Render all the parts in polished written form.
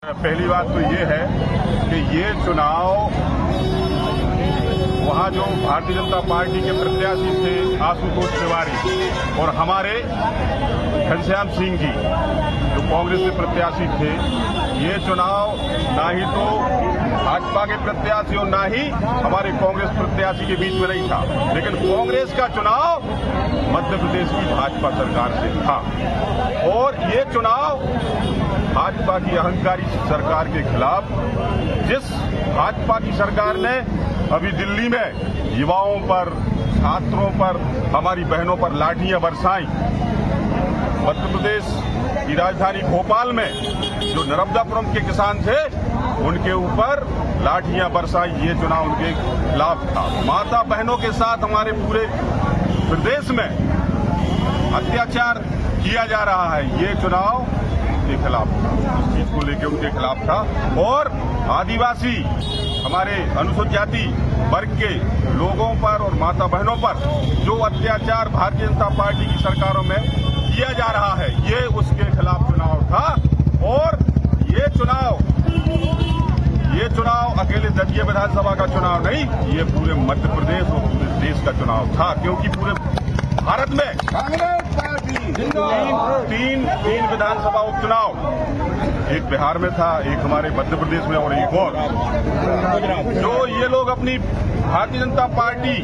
पहली बात तो ये है कि ये चुनाव वहाँ जो भारतीय जनता पार्टी के प्रत्याशी थे आशुतोष तिवारी और हमारे घनश्याम सिंह जी जो कांग्रेस के प्रत्याशी थे, ये चुनाव ना ही तो भाजपा के प्रत्याशी और ना ही हमारे कांग्रेस प्रत्याशी के बीच में नहीं था, लेकिन कांग्रेस का चुनाव मध्य प्रदेश की भाजपा सरकार से था। और ये चुनाव भाजपा की अहंकारी सरकार के खिलाफ, जिस भाजपा की सरकार ने अभी दिल्ली में युवाओं पर, छात्रों पर, हमारी बहनों पर लाठियां बरसाई, मध्य प्रदेश की राजधानी भोपाल में जो नर्मदापुरम के किसान थे उनके ऊपर लाठियां बरसाई, ये चुनाव उनके खिलाफ था। माता बहनों के साथ हमारे पूरे प्रदेश में अत्याचार किया जा रहा है, ये चुनाव के खिलाफ था, इस चीज को लेकर उनके खिलाफ था। और आदिवासी हमारे अनुसूचित जाति वर्ग के लोगों पर और माता बहनों पर जो अत्याचार भारतीय जनता पार्टी की सरकारों में किया जा रहा है, ये उसके खिलाफ चुनाव था। और ये चुनाव अकेले दतिया विधानसभा का चुनाव नहीं, ये पूरे मध्य प्रदेश और पूरे देश का चुनाव था, क्योंकि पूरे भारत में तीन विधानसभा उपचुनाव, एक बिहार में था, एक हमारे मध्य प्रदेश में और एक और, जो ये लोग अपनी भारतीय जनता पार्टी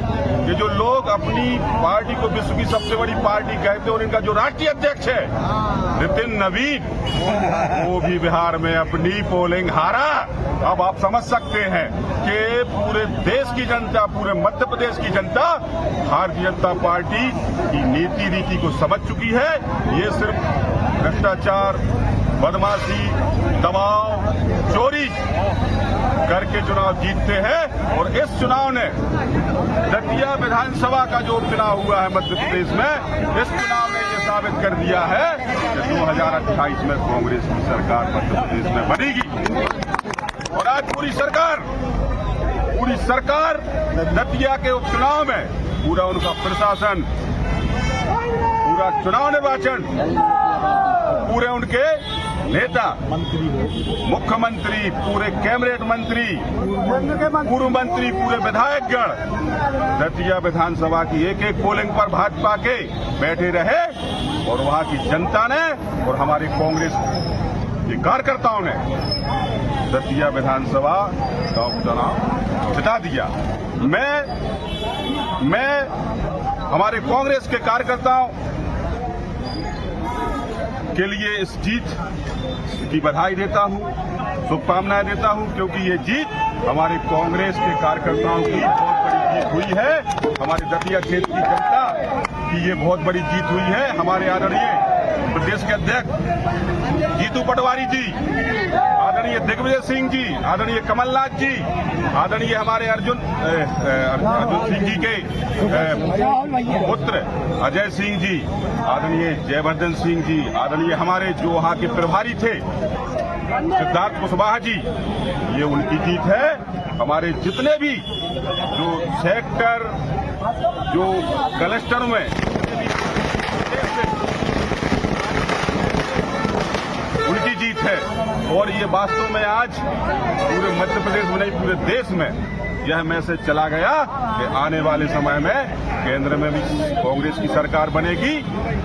के जो लोग अपनी पार्टी को विश्व की सबसे बड़ी पार्टी कहते हैं, और इनका जो राष्ट्रीय अध्यक्ष है नितिन नवीन, वो भी बिहार में अपनी पोलिंग हारा। अब आप समझ सकते हैं कि पूरे देश की जनता, पूरे मध्य प्रदेश की जनता भारतीय जनता पार्टी की नीति रीति को समझ चुकी है। ये सिर्फ भ्रष्टाचार, बदमाशी, दबाव, चोरी करके चुनाव जीतते हैं। और इस चुनाव ने दतिया विधानसभा का जो चुनाव हुआ है मध्य प्रदेश में, इस चुनाव ने ये साबित कर दिया है कि 2028 में कांग्रेस की सरकार मध्य प्रदेश में बनेगी। और आज पूरी सरकार दतिया के उपचुनाव में पूरा उनका प्रशासन, पूरा चुनाव निर्वाचन, पूरे उनके नेता, मुख्यमंत्री, पूरे कैबिनेट मंत्री, पूर्व मंत्री, पूरे विधायकगण दतिया विधानसभा की एक एक पोलिंग पर भाजपा के बैठे रहे। और वहां की जनता ने और हमारे कांग्रेस के कार्यकर्ताओं ने दतिया विधानसभा का उपचुनाव जिता दिया। मैं हमारे कांग्रेस के कार्यकर्ताओं के लिए इस जीत की बधाई देता हूं, शुभकामनाएं देता हूं, क्योंकि ये जीत हमारे कांग्रेस के कार्यकर्ताओं की बहुत बड़ी जीत हुई है। हमारे दतिया क्षेत्र की जनता की ये बहुत बड़ी जीत हुई है। हमारे आदरणीय प्रदेश के अध्यक्ष जीतू पटवारी जी, आदरणीय दिग्विजय सिंह जी, आदरणीय कमलनाथ जी, आदरणीय हमारे अर्जुन सिंह जी के पुत्र अजय सिंह जी, आदरणीय जयवर्धन सिंह जी, आदरणीय हमारे जो वहां के प्रभारी थे सिद्धार्थ कुशवाहा जी, ये उनकी जीत है। हमारे जितने भी जो सेक्टर, जो क्लस्टर में उनकी जीत है। और ये वास्तव में आज पूरे मध्य प्रदेश में नहीं, पूरे देश में यह मैसेज चला गया कि आने वाले समय में केंद्र में भी कांग्रेस की सरकार बनेगी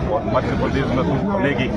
और मध्य प्रदेश में कुछ बनेगी।